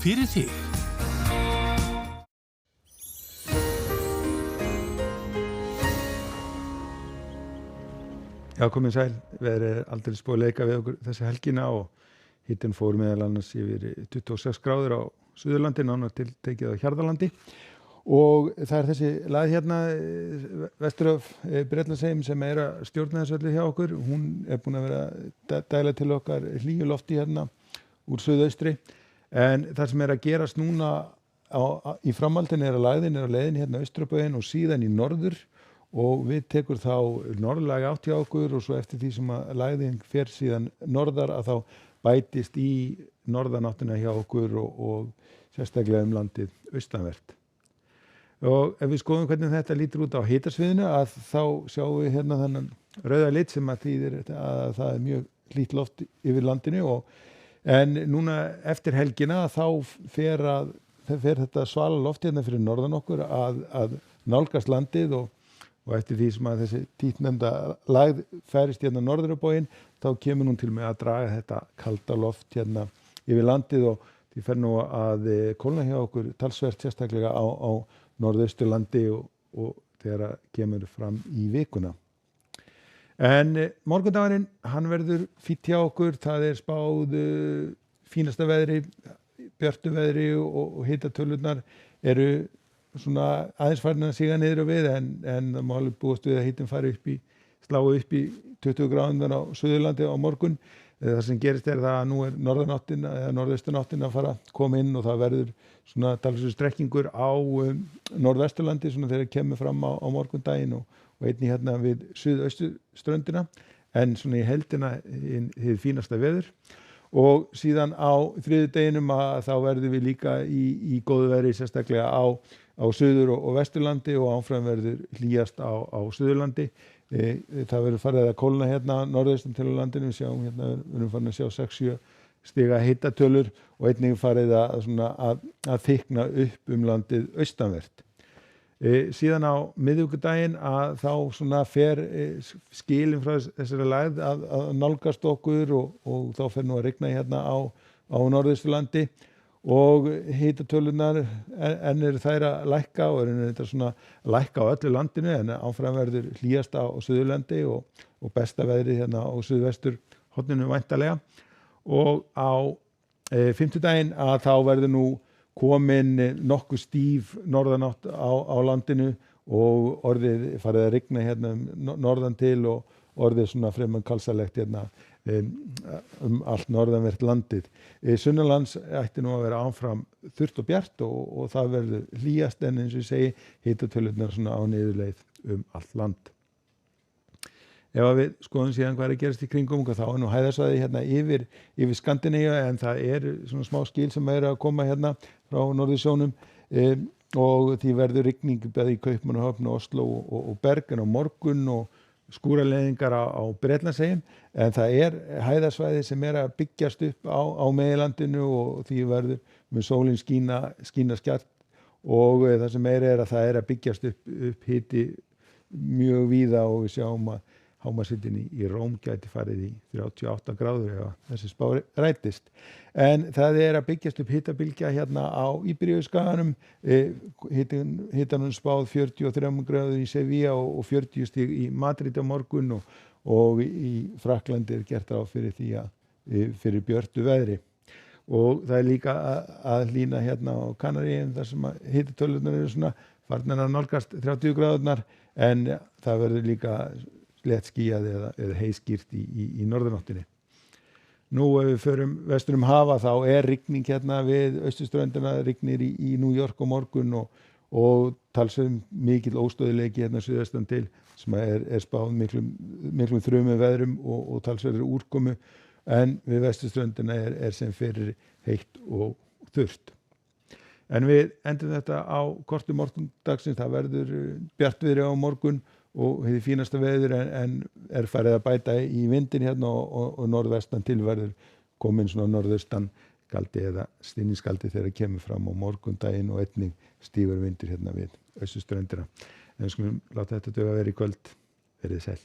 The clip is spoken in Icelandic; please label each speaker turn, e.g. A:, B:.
A: fyrir þig.
B: Já, komið sæl. Veðrið aldrei spóið leika við okkur þessa helgina og hitinn fór meðal annars yfir 26 gráður á Suðurlandi, nánar tiltekið á Hjarðarlandi. Og það þessi lagð hérna vestur af Bretlandseyjum sem að stjórna þessu öllu hjá okkur. Hún búin að vera dæla til okkar hlýju lofti hérna úr suðaustri. En það sem að gerast núna í framhaldinu að lagðin á leiðin hérna austurbauðin og síðan í norður. Og við tekur þá norðlæg átt hjá okkur og svo eftir því sem að lagðin fer síðan norðar að þá bætist í norðanáttina hjá okkur og sérstaklega landið austanvert. Og ef við skoðum hvernig þetta lítur út á hitasviðinu að þá sjáum við hérna þennan rauða lit sem að þýðir að það er mjög hlýtt loft yfir landinu en núna eftir helgina þá fer þetta svala loft hérna fyrir norðan okkur að nálgast landið og eftir því sem að þessi títnefnda lagð færist hérna norður á bóginn, þá kemur hún til með að draga þetta kalda loft hérna yfir landið og því fer nú að kólna hjá okkur talsvert sérstaklega á norðausturlandi og þegar að kemur fram í vikuna. En morgundagurinn, hann verður fínn hjá okkur, það spáð fínasta veðri, björtu veðri og hitatölurnar eru svona aðeins farin að síga niður og við en það má alveg búast við að hitinn fari slá upp í 20 gráður á Suðurlandi á morgun. Það sem gerist það að nú norðanáttin eða norðausturáttin að fara að koma inn og það verður svona talsverður strekkingur á norðvesturlandi svona þegar kemur fram á morgundaginn og einnig hérna við suðausturströndina en svona í heildina hið fínasta veður. Og síðan á þriðjudeginum að þá verðum við líka í góðu veðri sérstaklega á Suður- og Vesturlandi og áfram verður hlýjast á Suðurlandi. Það verður farið að kólna hérna norðaustan til á landinu, við erum farin að sjá 6-7 stiga hitatölur og einnig farið að þykkna upp landið austanvert. Síðan á miðvikudaginn að þá svona fer skilin frá þessari lægð að nálgast okkur og þá fer nú að rigna hérna á norðausturlandi og hitatölunar en eru þær að lækka og eru þetta svona lækka á öllu landinu en áfram verður hlýjast á Suðurlandi og besta veðrið hérna á suðvestur horninu væntanlega og á fimmtudaginn að þá verður nú komin nokkuð stíf norðanátt á landinu og orðið farið að rigna hérna norðan til og orðið svona fremur kalsalegt hérna allt norðanvert landið. Sunnanlands ætti nú að vera áfram þurrt og bjart og það verður hlýjast en eins og ég segi hitatölurnar svona á niðurleið allt land. Ef við skoðum síðan hvað að gerast í kringum þá nú hæðarsvæði hérna yfir Skandinavíu en það svona smá skil sem að koma hérna frá norðursjónum og því verður rigning bæði í Kaupmannahöfn, Oslo og Bergen á morgun og skúraleiðingar á Bretlandseyjum en það hæðarsvæði sem að byggjast upp á meginlandinu og því verður með sólin skína skjart og það sem að það að byggjast upp hiti mjög víða og við sjáum að hámarkshitinn í Róm gæti farið í 38 gráður ef þessi spá rætist. En það að byggjast upp hitabylgja hérna á Íberíuskaganum, hitanum spáð 43 gráður í Sevilla og 40 stig í Madrid á morgun og í Frakklandi gert ráð fyrir því að fyrir björtu veðri. Og það líka að hlýna hérna á Kanaríeyjum þar sem að hitatölurnar eru svona farnar að nálgast 30 gráðurnar en það verður líka létt skýjað eða heiskýrt í norðanáttinni. Nú ef við förum vestur hafa þá rigning hérna við austurströndina, rignir í New York á morgun og talsverð mikill óstöðuleiki hérna suðaustan til sem spáð miklum þrumum veðrum og talsverðri úrkomu en við vesturströndina sem fyrir heitt og þurrt. En við endum þetta á korti morgundagsins, það verður bjartviðri á morgun og hið fínasta veður en farið að bæta í vindin hérna og norðvestan til verður komin svona norðaustan galdi eða stinningsgaldi þegar kemur fram á morgundaginn og einnig stífur vindur hérna við austurströndina. En við skulum láta þetta duga vera í kvöld. Verið sæl.